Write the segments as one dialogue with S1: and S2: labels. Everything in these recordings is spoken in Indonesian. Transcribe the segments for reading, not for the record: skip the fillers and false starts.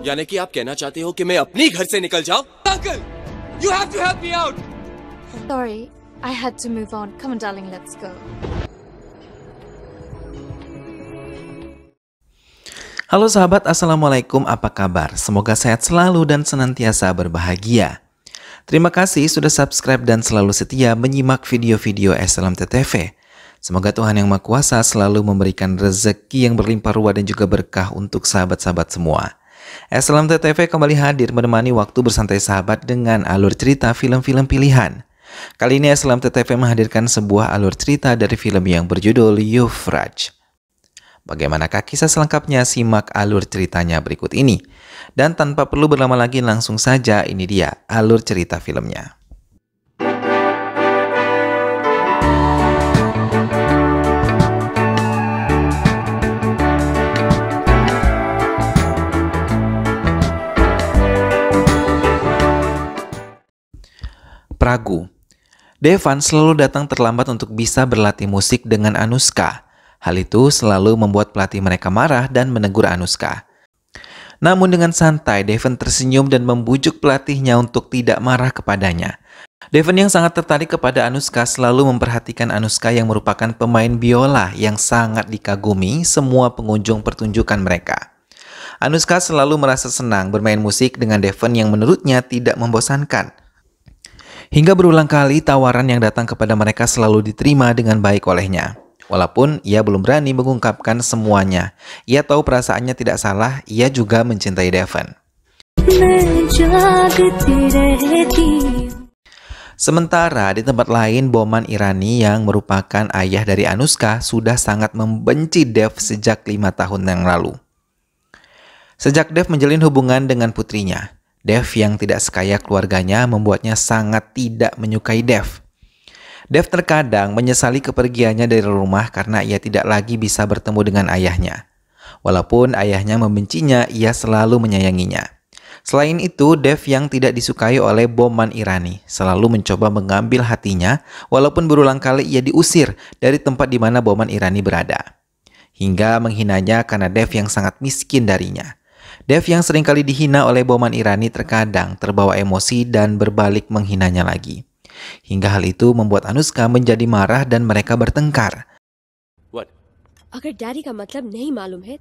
S1: यानी कि आप कहना चाहते हो कि मैं अपनी घर से निकल जाऊं? Uncle, you have to help me out.
S2: Sorry, I had to move on. Come on, darling, let's go.
S3: Halo sahabat, Assalamualaikum, apa kabar? Semoga sehat selalu dan senantiasa berbahagia. Terima kasih sudah subscribe dan selalu setia menyimak video-video SLMT-TV. Semoga Tuhan Yang Maha Kuasa selalu memberikan rezeki yang berlimpah ruah dan juga berkah untuk sahabat-sahabat semua. SLMT-TV kembali hadir menemani waktu bersantai sahabat dengan alur cerita film-film pilihan. Kali ini SLMT-TV menghadirkan sebuah alur cerita dari film yang berjudul Yuvraj. Bagaimanakah kisah selengkapnya? Simak alur ceritanya berikut ini. Dan tanpa perlu berlama lagi, langsung saja ini dia alur cerita filmnya. Pragu. Devan selalu datang terlambat untuk bisa berlatih musik dengan Anushka. Hal itu selalu membuat pelatih mereka marah dan menegur Anushka. Namun dengan santai, Devan tersenyum dan membujuk pelatihnya untuk tidak marah kepadanya. Devan yang sangat tertarik kepada Anushka selalu memperhatikan Anushka yang merupakan pemain biola yang sangat dikagumi semua pengunjung pertunjukan mereka. Anushka selalu merasa senang bermain musik dengan Devan yang menurutnya tidak membosankan. Hingga berulang kali tawaran yang datang kepada mereka selalu diterima dengan baik olehnya. Walaupun ia belum berani mengungkapkan semuanya, ia tahu perasaannya tidak salah, ia juga mencintai Devan. Sementara di tempat lain, Boman Irani yang merupakan ayah dari Anushka sudah sangat membenci Dev sejak 5 tahun yang lalu. Sejak Dev menjalin hubungan dengan putrinya, Dev yang tidak sekaya keluarganya membuatnya sangat tidak menyukai Dev. Dev terkadang menyesali kepergiannya dari rumah karena ia tidak lagi bisa bertemu dengan ayahnya. Walaupun ayahnya membencinya, ia selalu menyayanginya. Selain itu, Dev yang tidak disukai oleh Boman Irani selalu mencoba mengambil hatinya, walaupun berulang kali ia diusir dari tempat di mana Boman Irani berada. Hingga menghinanya karena Dev yang sangat miskin darinya. Dev yang seringkali dihina oleh Boman Irani terkadang terbawa emosi dan berbalik menghinanya lagi. Hingga hal itu membuat Anushka menjadi marah dan mereka bertengkar.
S4: What? अगर डैडी का मतलब नहीं मालूम है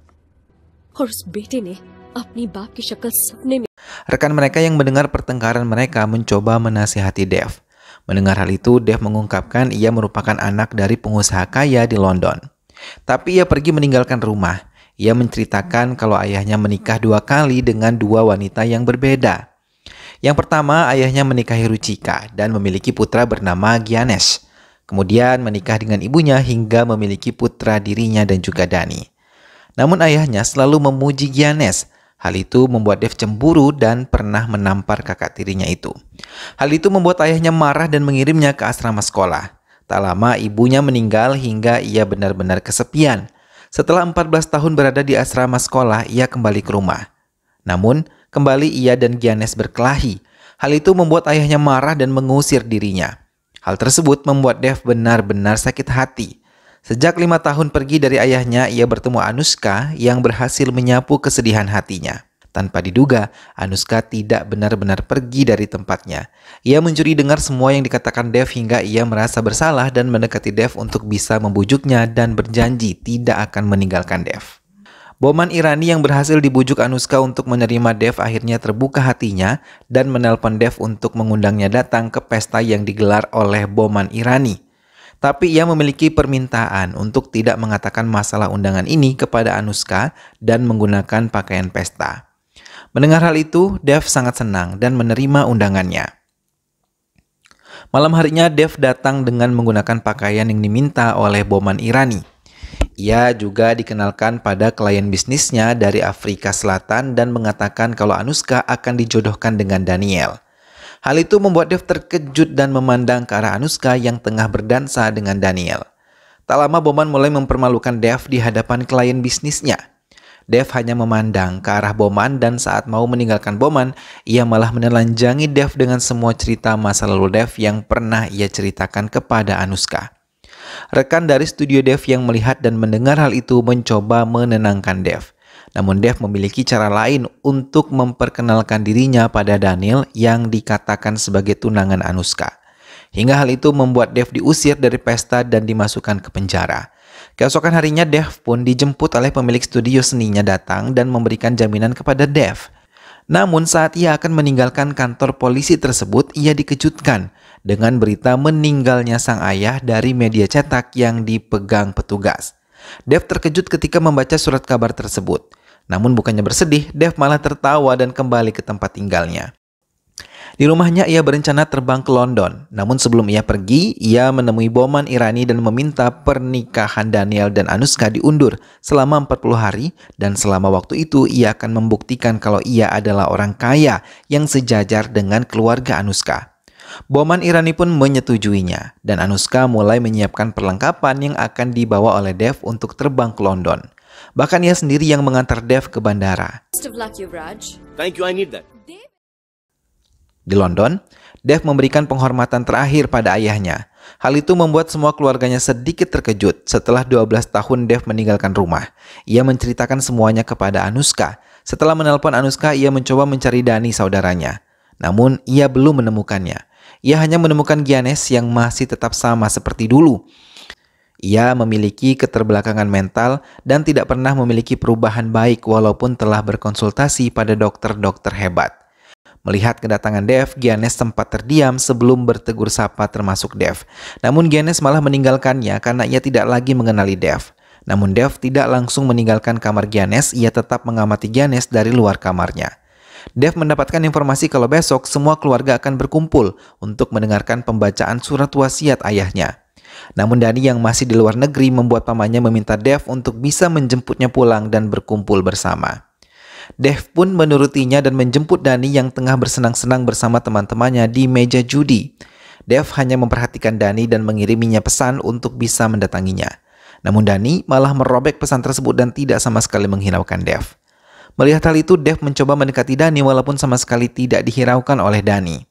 S4: और उस बेटे ने अपनी बाप की शक्ल सपने में.
S3: Rekan mereka yang mendengar pertengkaran mereka mencoba menasihati Dev. Mendengar hal itu, Dev mengungkapkan ia merupakan anak dari pengusaha kaya di London. Tapi ia pergi meninggalkan rumah. Ia menceritakan kalau ayahnya menikah 2 kali dengan 2 wanita yang berbeda. Yang pertama, ayahnya menikahi Ruchika dan memiliki putra bernama Gyanesh. Kemudian menikah dengan ibunya hingga memiliki putra dirinya dan juga Dani. Namun ayahnya selalu memuji Gyanesh. Hal itu membuat Dev cemburu dan pernah menampar kakak tirinya itu. Hal itu membuat ayahnya marah dan mengirimnya ke asrama sekolah. Tak lama ibunya meninggal hingga ia benar-benar kesepian. Setelah 14 tahun berada di asrama sekolah, ia kembali ke rumah. Namun, kembali ia dan Gyanesh berkelahi. Hal itu membuat ayahnya marah dan mengusir dirinya. Hal tersebut membuat Dev benar-benar sakit hati. Sejak 5 tahun pergi dari ayahnya, ia bertemu Anushka yang berhasil menyapu kesedihan hatinya. Tanpa diduga, Anushka tidak benar-benar pergi dari tempatnya. Ia mencuri dengar semua yang dikatakan Dev hingga ia merasa bersalah dan mendekati Dev untuk bisa membujuknya dan berjanji tidak akan meninggalkan Dev. Boman Irani yang berhasil dibujuk Anushka untuk menerima Dev akhirnya terbuka hatinya dan menelpon Dev untuk mengundangnya datang ke pesta yang digelar oleh Boman Irani. Tapi ia memiliki permintaan untuk tidak mengatakan masalah undangan ini kepada Anushka dan menggunakan pakaian pesta. Mendengar hal itu, Dev sangat senang dan menerima undangannya. Malam harinya, Dev datang dengan menggunakan pakaian yang diminta oleh Boman Irani. Ia juga dikenalkan pada klien bisnisnya dari Afrika Selatan dan mengatakan kalau Anushka akan dijodohkan dengan Daniel. Hal itu membuat Dev terkejut dan memandang ke arah Anushka yang tengah berdansa dengan Daniel. Tak lama Boman mulai mempermalukan Dev di hadapan klien bisnisnya. Dev hanya memandang ke arah Bowman dan saat mau meninggalkan Bowman, ia malah menelanjangi Dev dengan semua cerita masa lalu Dev yang pernah ia ceritakan kepada Anushka. Rekan dari studio Dev yang melihat dan mendengar hal itu mencoba menenangkan Dev. Namun Dev memiliki cara lain untuk memperkenalkan dirinya pada Daniel yang dikatakan sebagai tunangan Anushka. Hingga hal itu membuat Dev diusir dari pesta dan dimasukkan ke penjara. Keesokan harinya Dev pun dijemput oleh pemilik studio seninya datang dan memberikan jaminan kepada Dev. Namun saat ia akan meninggalkan kantor polisi tersebut, ia dikejutkan dengan berita meninggalnya sang ayah dari media cetak yang dipegang petugas. Dev terkejut ketika membaca surat kabar tersebut. Namun bukannya bersedih, Dev malah tertawa dan kembali ke tempat tinggalnya. Di rumahnya ia berencana terbang ke London. Namun sebelum ia pergi, ia menemui Boman Irani dan meminta pernikahan Daniel dan Anushka diundur selama 40 hari dan selama waktu itu ia akan membuktikan kalau ia adalah orang kaya yang sejajar dengan keluarga Anushka. Boman Irani pun menyetujuinya dan Anushka mulai menyiapkan perlengkapan yang akan dibawa oleh Dev untuk terbang ke London. Bahkan ia sendiri yang mengantar Dev ke bandara.
S4: Best of luck, Yuvraj.
S1: Thank you, I need that.
S3: Di London, Dev memberikan penghormatan terakhir pada ayahnya. Hal itu membuat semua keluarganya sedikit terkejut. Setelah 12 tahun Dev meninggalkan rumah, ia menceritakan semuanya kepada Anushka. Setelah menelpon Anushka, ia mencoba mencari Dani saudaranya. Namun, ia belum menemukannya. Ia hanya menemukan Giannis yang masih tetap sama seperti dulu. Ia memiliki keterbelakangan mental dan tidak pernah memiliki perubahan baik walaupun telah berkonsultasi pada dokter-dokter hebat. Melihat kedatangan Dev, Giannis sempat terdiam sebelum bertegur sapa termasuk Dev. Namun Giannis malah meninggalkannya karena ia tidak lagi mengenali Dev. Namun Dev tidak langsung meninggalkan kamar Giannis, ia tetap mengamati Giannis dari luar kamarnya. Dev mendapatkan informasi kalau besok semua keluarga akan berkumpul untuk mendengarkan pembacaan surat wasiat ayahnya. Namun Dani yang masih di luar negeri membuat pamannya meminta Dev untuk bisa menjemputnya pulang dan berkumpul bersama. Dev pun menurutinya dan menjemput Dani yang tengah bersenang-senang bersama teman-temannya di meja judi. Dev hanya memperhatikan Dani dan mengiriminya pesan untuk bisa mendatanginya. Namun Dani malah merobek pesan tersebut dan tidak sama sekali menghiraukan Dev. Melihat hal itu, Dev mencoba mendekati Dani walaupun sama sekali tidak dihiraukan oleh Dani.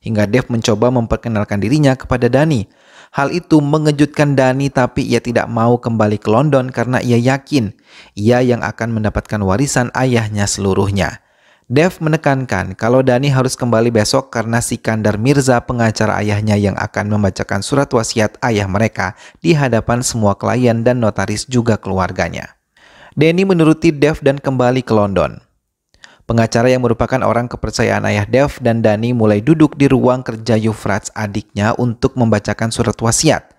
S3: Hingga Dev mencoba memperkenalkan dirinya kepada Dani. Hal itu mengejutkan Dani, tapi ia tidak mau kembali ke London karena ia yakin ia yang akan mendapatkan warisan ayahnya seluruhnya. Dev menekankan kalau Dani harus kembali besok karena Sikandar Mirza, pengacara ayahnya yang akan membacakan surat wasiat ayah mereka di hadapan semua klien dan notaris juga keluarganya. Dani menuruti Dev dan kembali ke London. Pengacara yang merupakan orang kepercayaan ayah Dev dan Dani mulai duduk di ruang kerja Yuvraj adiknya untuk membacakan surat wasiat.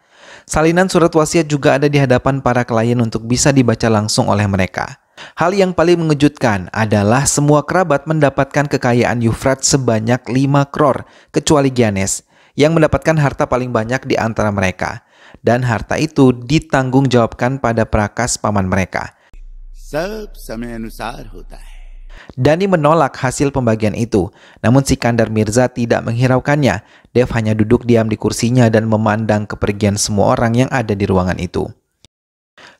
S3: Salinan surat wasiat juga ada di hadapan para klien untuk bisa dibaca langsung oleh mereka. Hal yang paling mengejutkan adalah semua kerabat mendapatkan kekayaan Yuvraj sebanyak 5 crore kecuali Giannis yang mendapatkan harta paling banyak di antara mereka. Dan harta itu ditanggung jawabkan pada Prakas paman mereka.
S5: सब समय अनुसार होता है.
S3: Dani menolak hasil pembagian itu, namun Sikandar Mirza tidak menghiraukannya. Dev hanya duduk diam di kursinya dan memandang kepergian semua orang yang ada di ruangan itu.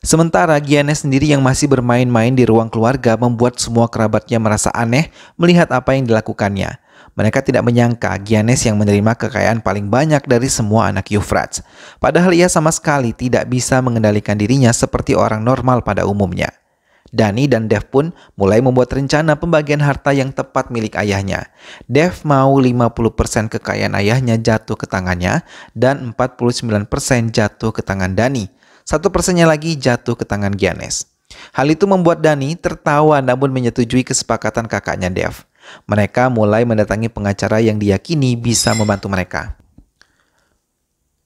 S3: Sementara Giannis sendiri yang masih bermain-main di ruang keluarga membuat semua kerabatnya merasa aneh melihat apa yang dilakukannya. Mereka tidak menyangka Giannis yang menerima kekayaan paling banyak dari semua anak Yuvraj. Padahal ia sama sekali tidak bisa mengendalikan dirinya seperti orang normal pada umumnya. Dani dan Dev pun mulai membuat rencana pembagian harta yang tepat milik ayahnya. Dev mau 50% kekayaan ayahnya jatuh ke tangannya dan 49% jatuh ke tangan Dani. 1%-nya lagi jatuh ke tangan Giannis. Hal itu membuat Dani tertawa namun menyetujui kesepakatan kakaknya Dev. Mereka mulai mendatangi pengacara yang diyakini bisa membantu mereka.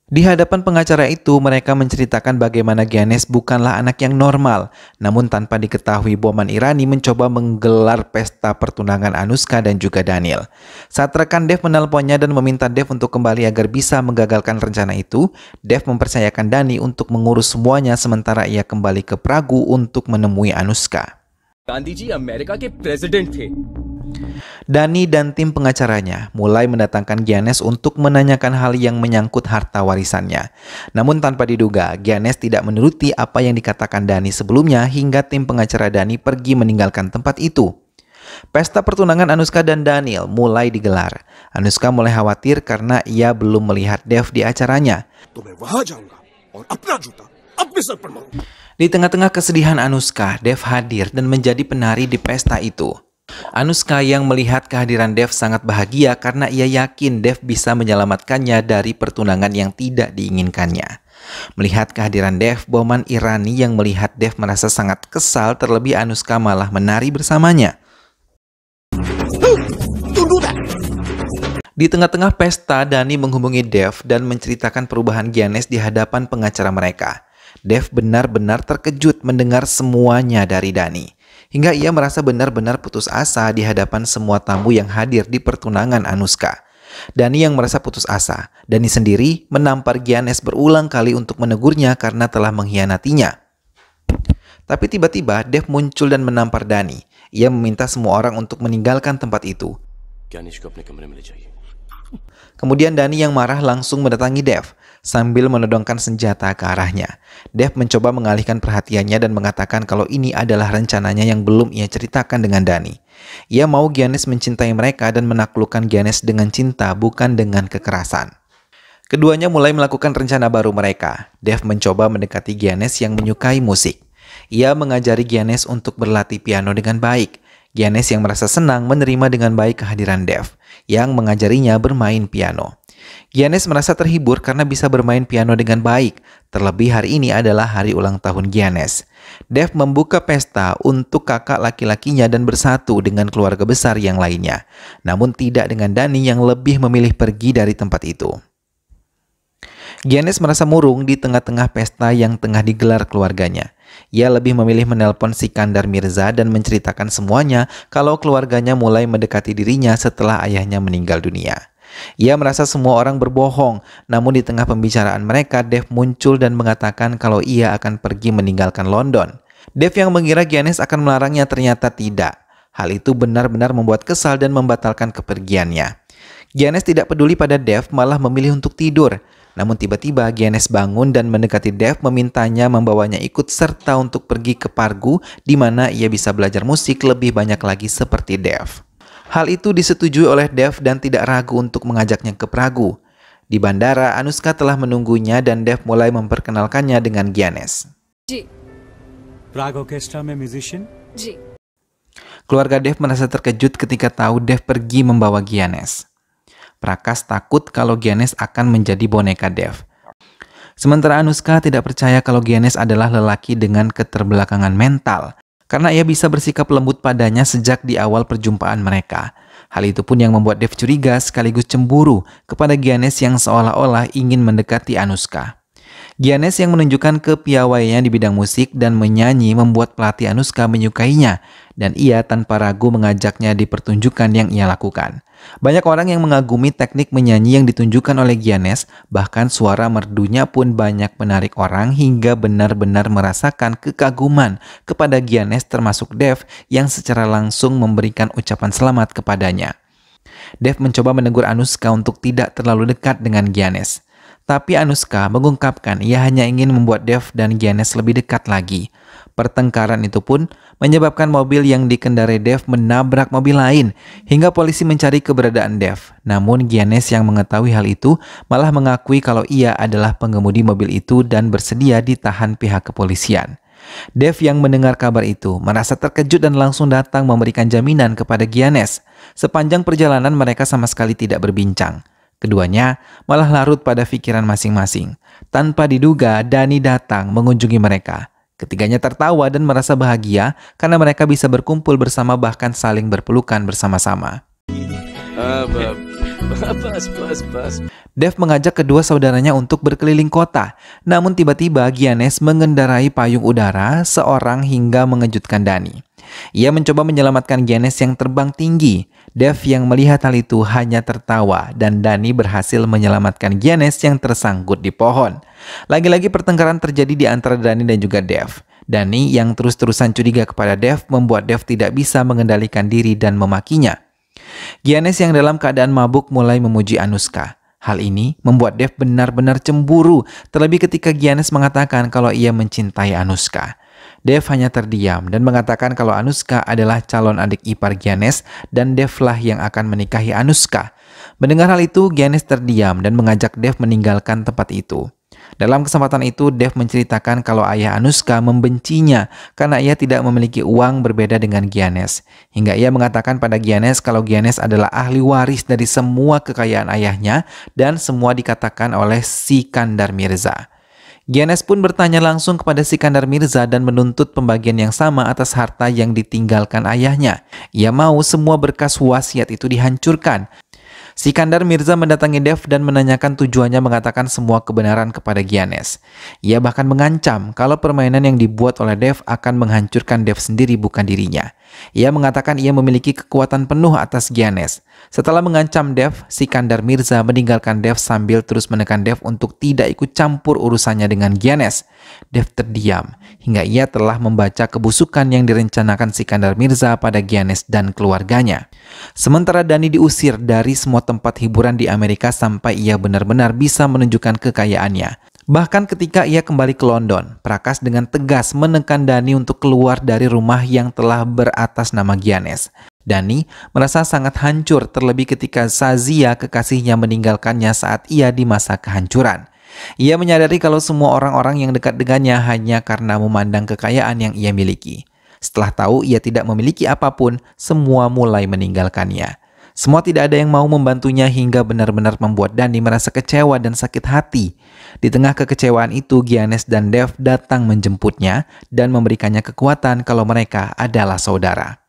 S3: Di hadapan pengacara itu, mereka menceritakan bagaimana Giannis bukanlah anak yang normal. Namun tanpa diketahui, Boman Irani mencoba menggelar pesta pertunangan Anushka dan juga Daniel. Saat rekan Dev menelponnya dan meminta Dev untuk kembali agar bisa menggagalkan rencana itu, Dev mempercayakan Dani untuk mengurus semuanya sementara ia kembali ke Pragu untuk menemui Anushka.
S1: Gandhi ji America के president थे।
S3: Dani dan tim pengacaranya mulai mendatangkan Giannis untuk menanyakan hal yang menyangkut harta warisannya. Namun tanpa diduga, Giannis tidak menuruti apa yang dikatakan Dani sebelumnya hingga tim pengacara Dani pergi meninggalkan tempat itu. Pesta pertunangan Anushka dan Daniel mulai digelar. Anushka mulai khawatir karena ia belum melihat Dev di acaranya. Di tengah-tengah kesedihan Anushka, Dev hadir dan menjadi penari di pesta itu. Anushka yang melihat kehadiran Dev sangat bahagia karena ia yakin Dev bisa menyelamatkannya dari pertunangan yang tidak diinginkannya. Melihat kehadiran Dev, Boman Irani yang melihat Dev merasa sangat kesal, terlebih Anushka malah menari bersamanya. Di tengah-tengah pesta, Dani menghubungi Dev dan menceritakan perubahan Giannis di hadapan pengacara mereka. Dev benar-benar terkejut mendengar semuanya dari Dani. Hingga ia merasa benar-benar putus asa di hadapan semua tamu yang hadir di pertunangan Anushka. Dani yang merasa putus asa. Dani sendiri menampar Giannis berulang kali untuk menegurnya karena telah mengkhianatinya. Tapi tiba-tiba Dev muncul dan menampar Dani. Ia meminta semua orang untuk meninggalkan tempat itu. Kemudian Dani yang marah langsung mendatangi Dev sambil menodongkan senjata ke arahnya. Dev mencoba mengalihkan perhatiannya dan mengatakan kalau ini adalah rencananya yang belum ia ceritakan dengan Dani. Ia mau Giannis mencintai mereka dan menaklukkan Giannis dengan cinta, bukan dengan kekerasan. Keduanya mulai melakukan rencana baru mereka. Dev mencoba mendekati Giannis yang menyukai musik. Ia mengajari Giannis untuk berlatih piano dengan baik. Giannis yang merasa senang menerima dengan baik kehadiran Dev yang mengajarinya bermain piano. Giannis merasa terhibur karena bisa bermain piano dengan baik. Terlebih hari ini adalah hari ulang tahun Giannis. Dev membuka pesta untuk kakak laki-lakinya dan bersatu dengan keluarga besar yang lainnya. Namun tidak dengan Dani yang lebih memilih pergi dari tempat itu. Giannis merasa murung di tengah-tengah pesta yang tengah digelar keluarganya. Ia lebih memilih menelpon Sikandar Mirza dan menceritakan semuanya kalau keluarganya mulai mendekati dirinya setelah ayahnya meninggal dunia. Ia merasa semua orang berbohong, namun di tengah pembicaraan mereka, Dev muncul dan mengatakan kalau ia akan pergi meninggalkan London. Dev yang mengira Giannis akan melarangnya ternyata tidak. Hal itu benar-benar membuat kesal dan membatalkan kepergiannya. Giannis tidak peduli pada Dev, malah memilih untuk tidur. Namun tiba-tiba Giannis bangun dan mendekati Dev memintanya membawanya ikut serta untuk pergi ke Pargu di mana ia bisa belajar musik lebih banyak lagi seperti Dev. Hal itu disetujui oleh Dev dan tidak ragu untuk mengajaknya ke Pragu. Di bandara, Anushka telah menunggunya dan Dev mulai memperkenalkannya dengan Giannis.
S6: Prague Orchestra में musician?
S3: Keluarga Dev merasa terkejut ketika tahu Dev pergi membawa Giannis. Prakas takut kalau Giannis akan menjadi boneka Dev. Sementara Anushka tidak percaya kalau Giannis adalah lelaki dengan keterbelakangan mental, karena ia bisa bersikap lembut padanya sejak di awal perjumpaan mereka. Hal itu pun yang membuat Dev curiga sekaligus cemburu kepada Giannis yang seolah-olah ingin mendekati Anushka. Giannis yang menunjukkan kepiawaiannya di bidang musik dan menyanyi membuat pelatih Anushka menyukainya, dan ia tanpa ragu mengajaknya di pertunjukan yang ia lakukan. Banyak orang yang mengagumi teknik menyanyi yang ditunjukkan oleh Giannis, bahkan suara merdunya pun banyak menarik orang hingga benar-benar merasakan kekaguman kepada Giannis, termasuk Dev yang secara langsung memberikan ucapan selamat kepadanya. Dev mencoba menegur Anushka untuk tidak terlalu dekat dengan Giannis. Tapi Anushka mengungkapkan ia hanya ingin membuat Dev dan Giannis lebih dekat lagi. Pertengkaran itu pun menyebabkan mobil yang dikendarai Dev menabrak mobil lain hingga polisi mencari keberadaan Dev. Namun Giannis yang mengetahui hal itu malah mengakui kalau ia adalah pengemudi mobil itu dan bersedia ditahan pihak kepolisian. Dev yang mendengar kabar itu merasa terkejut dan langsung datang memberikan jaminan kepada Giannis. Sepanjang perjalanan mereka sama sekali tidak berbincang. Keduanya malah larut pada pikiran masing-masing. Tanpa diduga, Dani datang mengunjungi mereka. Ketiganya tertawa dan merasa bahagia karena mereka bisa berkumpul bersama bahkan saling berpelukan bersama-sama. Dev mengajak kedua saudaranya untuk berkeliling kota. Namun tiba-tiba Giannis mengendarai payung udara seorang hingga mengejutkan Dani. Ia mencoba menyelamatkan Giannis yang terbang tinggi. Dev yang melihat hal itu hanya tertawa dan Dani berhasil menyelamatkan Giannis yang tersangkut di pohon. Lagi-lagi pertengkaran terjadi di antara Dani dan juga Dev. Dani yang terus-terusan curiga kepada Dev membuat Dev tidak bisa mengendalikan diri dan memakinya. Giannis yang dalam keadaan mabuk mulai memuji Anushka. Hal ini membuat Dev benar-benar cemburu, terlebih ketika Giannis mengatakan kalau ia mencintai Anushka. Dev hanya terdiam dan mengatakan kalau Anushka adalah calon adik ipar Giannis dan Dev lah yang akan menikahi Anushka. Mendengar hal itu, Giannis terdiam dan mengajak Dev meninggalkan tempat itu. Dalam kesempatan itu, Dev menceritakan kalau ayah Anushka membencinya karena ia tidak memiliki uang berbeda dengan Giannis. Hingga ia mengatakan pada Giannis kalau Giannis adalah ahli waris dari semua kekayaan ayahnya dan semua dikatakan oleh Sikandar Mirza. Giannis pun bertanya langsung kepada Sikandar Mirza dan menuntut pembagian yang sama atas harta yang ditinggalkan ayahnya. Ia mau semua berkas wasiat itu dihancurkan. Sikandar Mirza mendatangi Dev dan menanyakan tujuannya mengatakan semua kebenaran kepada Giannis. Ia bahkan mengancam kalau permainan yang dibuat oleh Dev akan menghancurkan Dev sendiri bukan dirinya. Ia mengatakan ia memiliki kekuatan penuh atas Giannis. Setelah mengancam Dev, Sikandar Mirza meninggalkan Dev sambil terus menekan Dev untuk tidak ikut campur urusannya dengan Giannis. Dev terdiam hingga ia telah membaca kebusukan yang direncanakan Sikandar Mirza pada Giannis dan keluarganya. Sementara Dhani diusir dari semua tempat hiburan di Amerika sampai ia benar-benar bisa menunjukkan kekayaannya. Bahkan ketika ia kembali ke London, Prakash dengan tegas menekan Dhani untuk keluar dari rumah yang telah beratas nama Giannis. Dhani merasa sangat hancur terlebih ketika Shazia kekasihnya meninggalkannya saat ia di masa kehancuran. Ia menyadari kalau semua orang-orang yang dekat dengannya hanya karena memandang kekayaan yang ia miliki. Setelah tahu ia tidak memiliki apapun, semua mulai meninggalkannya. Semua tidak ada yang mau membantunya hingga benar-benar membuat Dhani merasa kecewa dan sakit hati. Di tengah kekecewaan itu, Giannis dan Dev datang menjemputnya dan memberikannya kekuatan kalau mereka adalah saudara.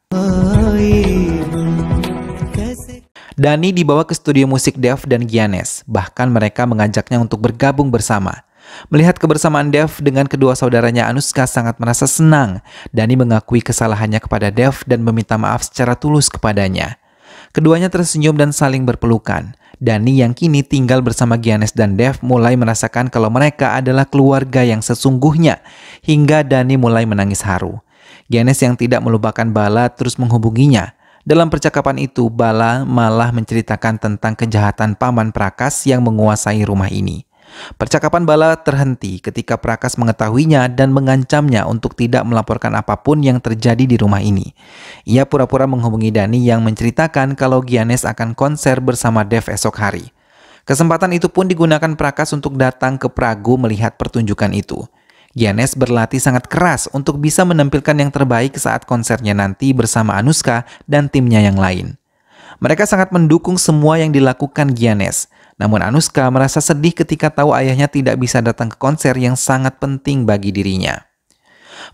S3: Dhani dibawa ke studio musik Dev dan Giannis, bahkan mereka mengajaknya untuk bergabung bersama. Melihat kebersamaan Dev dengan kedua saudaranya, Anushka sangat merasa senang. Dhani mengakui kesalahannya kepada Dev dan meminta maaf secara tulus kepadanya. Keduanya tersenyum dan saling berpelukan. Dhani yang kini tinggal bersama Giannis dan Dev mulai merasakan kalau mereka adalah keluarga yang sesungguhnya, hingga Dhani mulai menangis haru. Giannis yang tidak melupakan Bala terus menghubunginya. Dalam percakapan itu, Bala malah menceritakan tentang kejahatan paman Prakash yang menguasai rumah ini. Percakapan Bala terhenti ketika Prakash mengetahuinya dan mengancamnya untuk tidak melaporkan apapun yang terjadi di rumah ini. Ia pura-pura menghubungi Dhani yang menceritakan kalau Giannis akan konser bersama Dev esok hari. Kesempatan itu pun digunakan Prakash untuk datang ke Pragu melihat pertunjukan itu. Giannis berlatih sangat keras untuk bisa menampilkan yang terbaik saat konsernya nanti bersama Anushka dan timnya yang lain. Mereka sangat mendukung semua yang dilakukan Giannis. Namun Anushka merasa sedih ketika tahu ayahnya tidak bisa datang ke konser yang sangat penting bagi dirinya.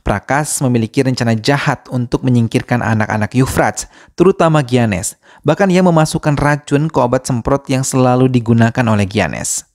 S3: Prakash memiliki rencana jahat untuk menyingkirkan anak-anak Yuvraj, terutama Giannis. Bahkan ia memasukkan racun ke obat semprot yang selalu digunakan oleh Giannis.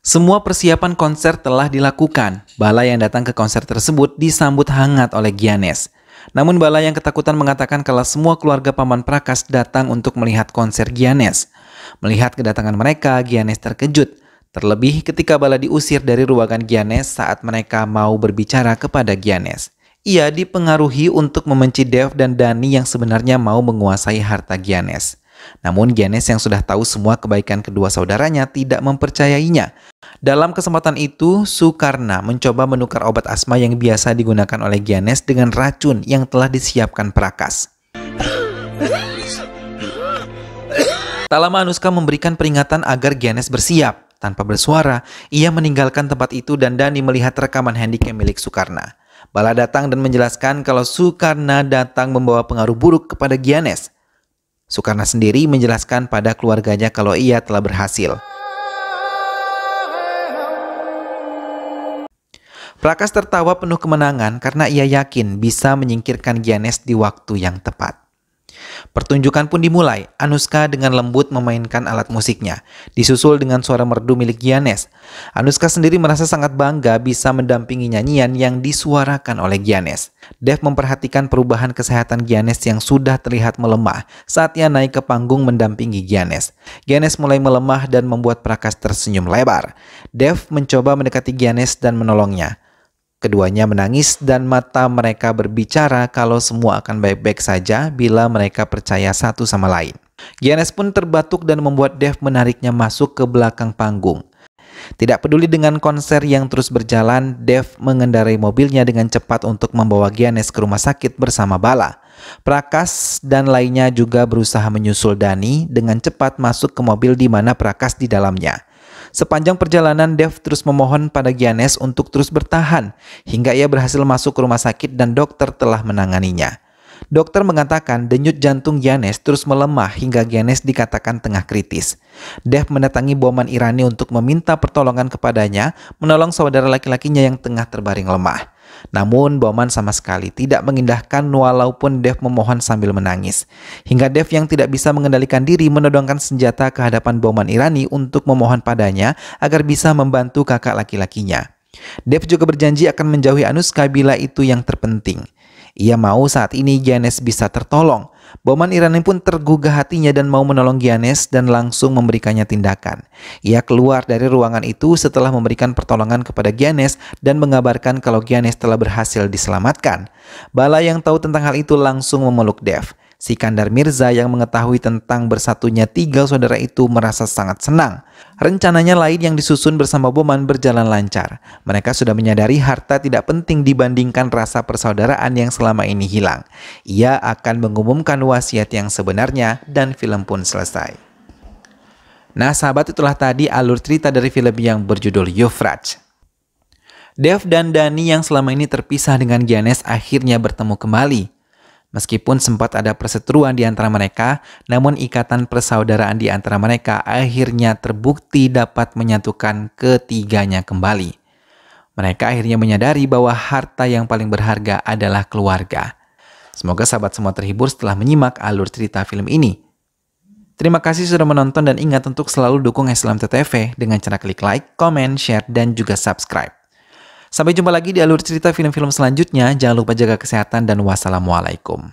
S3: Semua persiapan konser telah dilakukan. Bala yang datang ke konser tersebut disambut hangat oleh Giannis. Namun Bala yang ketakutan mengatakan kalau semua keluarga paman Prakash datang untuk melihat konser Giannis. Melihat kedatangan mereka, Giannis terkejut. Terlebih ketika Bala diusir dari ruangan Giannis saat mereka mau berbicara kepada Giannis. Ia dipengaruhi untuk membenci Dev dan Dhani yang sebenarnya mau menguasai harta Giannis. Namun Giannis yang sudah tahu semua kebaikan kedua saudaranya tidak mempercayainya. Dalam kesempatan itu, Sukarna mencoba menukar obat asma yang biasa digunakan oleh Giannis dengan racun yang telah disiapkan Prakash. Tak lama Anushka memberikan peringatan agar Giannis bersiap. Tanpa bersuara, ia meninggalkan tempat itu dan Dhani melihat rekaman handicam milik Sukarna. Bala datang dan menjelaskan kalau Sukarna datang membawa pengaruh buruk kepada Giannis. Sukarna sendiri menjelaskan pada keluarganya kalau ia telah berhasil. Prakash tertawa penuh kemenangan karena ia yakin bisa menyingkirkan Giannis di waktu yang tepat. Pertunjukan pun dimulai. Anushka dengan lembut memainkan alat musiknya, disusul dengan suara merdu milik Giannis. Anushka sendiri merasa sangat bangga bisa mendampingi nyanyian yang disuarakan oleh Giannis. Dev memperhatikan perubahan kesehatan Giannis yang sudah terlihat melemah saat ia naik ke panggung mendampingi Giannis. Giannis mulai melemah dan membuat Prakash tersenyum lebar. Dev mencoba mendekati Giannis dan menolongnya. Keduanya menangis dan mata mereka berbicara kalau semua akan baik-baik saja bila mereka percaya satu sama lain. Giannis pun terbatuk dan membuat Dev menariknya masuk ke belakang panggung. Tidak peduli dengan konser yang terus berjalan, Dev mengendarai mobilnya dengan cepat untuk membawa Giannis ke rumah sakit bersama Bala. Prakas dan lainnya juga berusaha menyusul Dani dengan cepat masuk ke mobil di mana Prakas di dalamnya. Sepanjang perjalanan, Dev terus memohon pada Giannis untuk terus bertahan hingga ia berhasil masuk ke rumah sakit dan dokter telah menanganinya. Dokter mengatakan denyut jantung Giannis terus melemah hingga Giannis dikatakan tengah kritis. Dev mendatangi Boman Irani untuk meminta pertolongan kepadanya menolong saudara laki-lakinya yang tengah terbaring lemah. Namun Boman sama sekali tidak mengindahkan walaupun Dev memohon sambil menangis. Hingga Dev yang tidak bisa mengendalikan diri menodongkan senjata ke hadapan Boman Irani untuk memohon padanya agar bisa membantu kakak laki-lakinya. Dev juga berjanji akan menjauhi Anushka bila itu yang terpenting. Ia mau saat ini Giannis bisa tertolong. Boman Irani pun tergugah hatinya dan mau menolong Giannis dan langsung memberikannya tindakan. Ia keluar dari ruangan itu setelah memberikan pertolongan kepada Giannis dan mengabarkan kalau Giannis telah berhasil diselamatkan. Bala yang tahu tentang hal itu langsung memeluk Dev. Sikandar Mirza yang mengetahui tentang bersatunya tiga saudara itu merasa sangat senang. Rencananya lain yang disusun bersama Boman berjalan lancar. Mereka sudah menyadari harta tidak penting dibandingkan rasa persaudaraan yang selama ini hilang. Ia akan mengumumkan wasiat yang sebenarnya dan film pun selesai. Nah sahabat, itulah tadi alur cerita dari film yang berjudul Euphrates. Dev dan Dani yang selama ini terpisah dengan Giannis akhirnya bertemu kembali. Meskipun sempat ada perseteruan di antara mereka, namun ikatan persaudaraan di antara mereka akhirnya terbukti dapat menyatukan ketiganya kembali. Mereka akhirnya menyadari bahwa harta yang paling berharga adalah keluarga. Semoga sahabat semua terhibur setelah menyimak alur cerita film ini. Terima kasih sudah menonton dan ingat untuk selalu dukung Islam TTV dengan cara klik like, comment, share, dan juga subscribe. Sampai jumpa lagi di alur cerita film-film selanjutnya. Jangan lupa jaga kesehatan dan wassalamualaikum.